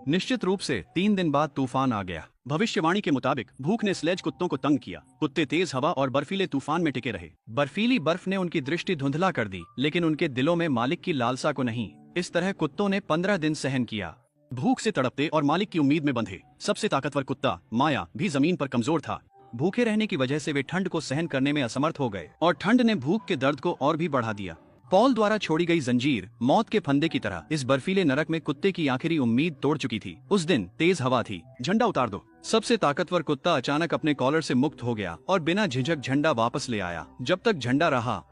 निश्चित रूप से 3 दिन बाद तूफान आ गया। भविष्यवाणी के मुताबिक भूख ने स्लेज कुत्तों को तंग किया। कुत्ते तेज हवा और बर्फीले तूफान में टिके रहे। बर्फीली बर्फ ने उनकी दृष्टि धुंधला कर दी, लेकिन उनके दिलों में मालिक की लालसा को नहीं। इस तरह कुत्तों ने 15 दिन सहन किया, भूख से तड़पते और मालिक की उम्मीद में बंधे। सबसे ताकतवर कुत्ता माया भी जमीन पर कमजोर था। भूखे रहने की वजह से वे ठंड को सहन करने में असमर्थ हो गए और ठंड ने भूख के दर्द को और भी बढ़ा दिया। पॉल द्वारा छोड़ी गई जंजीर मौत के फंदे की तरह इस बर्फीले नरक में कुत्ते की आखिरी उम्मीद तोड़ चुकी थी। उस दिन तेज हवा थी। झंडा उतार दो। सबसे ताकतवर कुत्ता अचानक अपने कॉलर से मुक्त हो गया और बिना झिझक झंडा वापस ले आया। जब तक झंडा रहा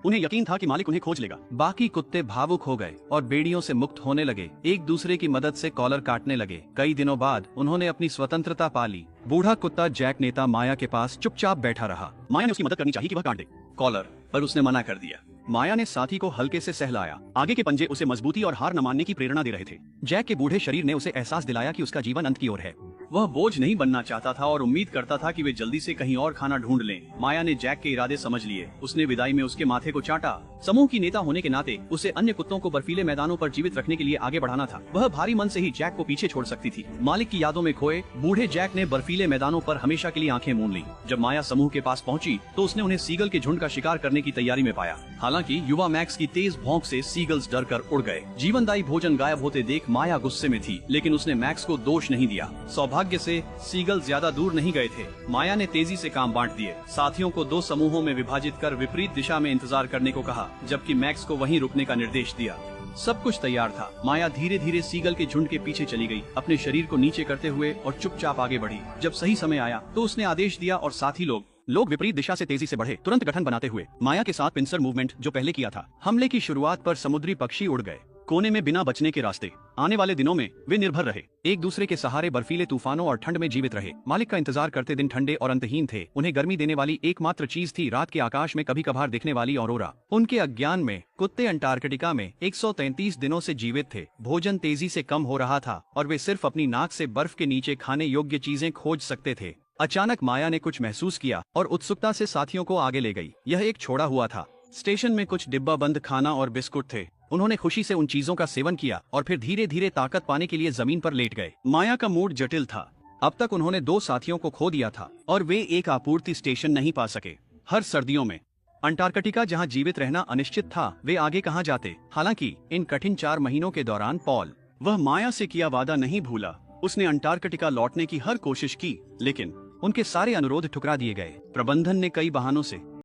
उन्हें यकीन था कि मालिक उन्हें खोज लेगा। बाकी कुत्ते भावुक हो गए और बेड़ियों से मुक्त होने लगे। एक दूसरे की मदद से कॉलर काटने लगे। कई दिनों बाद उन्होंने अपनी स्वतंत्रता पा ली। बूढ़ा कुत्ता जैक नेता माया के पास चुपचाप बैठा रहा। माया ने उसकी मदद करनी चाहिए कि वह काट दे कॉलर, पर उसने मना कर दिया। माया ने साथी को हल्के से सहलाया। आगे के पंजे उसे मजबूती और हार न मानने की प्रेरणा दे रहे थे। जैक के बूढ़े शरीर ने उसे एहसास दिलाया कि उसका जीवन अंत की ओर है। वह बोझ नहीं बनना चाहता था और उम्मीद करता था कि वे जल्दी से कहीं और खाना ढूंढ लें। माया ने जैक के इरादे समझ लिए। उसने विदाई में उसके माथे को चाटा। समूह की नेता होने के नाते उसे अन्य कुत्तों को बर्फीले मैदानों पर जीवित रखने के लिए आगे बढ़ाना था। वह भारी मन से ही जैक को पीछे छोड़ सकती थी। मालिक की यादों में खोए बूढ़े जैक ने बर्फीले मैदानों पर हमेशा के लिए आंखें मूंद ली। जब माया समूह के पास पहुंची तो उसने उन्हें सीगल के झुंड का शिकार करने की तैयारी में पाया। हालांकि युवा मैक्स की तेज भौंक से सीगल्स डर कर उड़ गए। जीवनदायी भोजन गायब होते देख माया गुस्से में थी, लेकिन उसने मैक्स को दोष नहीं दिया। सौभाग्य से सीगल ज्यादा दूर नहीं गए थे। माया ने तेजी से काम बांट दिए। साथियों को 2 समूहों में विभाजित कर विपरीत दिशा में इंतजार करने को कहा, जबकि मैक्स को वहीं रुकने का निर्देश दिया। सब कुछ तैयार था। माया धीरे धीरे सीगल के झुंड के पीछे चली गई, अपने शरीर को नीचे करते हुए और चुपचाप आगे बढ़ी। जब सही समय आया तो उसने आदेश दिया और साथी लोग विपरीत दिशा से तेजी से बढ़े, तुरंत गठन बनाते हुए। माया के साथ पिंसर मूवमेंट जो पहले किया था। हमले की शुरुआत पर समुद्री पक्षी उड़ गए, कोने में बिना बचने के रास्ते। आने वाले दिनों में वे निर्भर रहे, एक दूसरे के सहारे बर्फीले तूफानों और ठंड में जीवित रहे। मालिक का इंतजार करते दिन ठंडे और अंतहीन थे। उन्हें गर्मी देने वाली एकमात्र चीज थी रात के आकाश में कभी कभार दिखने वाली ऑरोरा। उनके अज्ञान में कुत्ते अंटार्कटिका में 133 दिनों से जीवित थे। भोजन तेजी से कम हो रहा था और वे सिर्फ अपनी नाक से बर्फ के नीचे खाने योग्य चीजें खोज सकते थे। अचानक माया ने कुछ महसूस किया और उत्सुकता से साथियों को आगे ले गई। यह एक छोड़ा हुआ था। स्टेशन में कुछ डिब्बा बंद खाना और बिस्कुट थे। उन्होंने खुशी से उन चीजों का सेवन किया और फिर धीरे धीरे ताकत पाने के लिए जमीन पर लेट गए। माया का मूड जटिल था। अब तक उन्होंने 2 साथियों को खो दिया था और वे एक आपूर्ति स्टेशन नहीं पा सके। हर सर्दियों में अंटार्कटिका जहां जीवित रहना अनिश्चित था, वे आगे कहां जाते। हालांकि इन कठिन 4 महीनों के दौरान पॉल वह माया से किया वादा नहीं भूला। उसने अंटार्कटिका लौटने की हर कोशिश की, लेकिन उनके सारे अनुरोध ठुकरा दिए गए। प्रबंधन ने कई बहानों से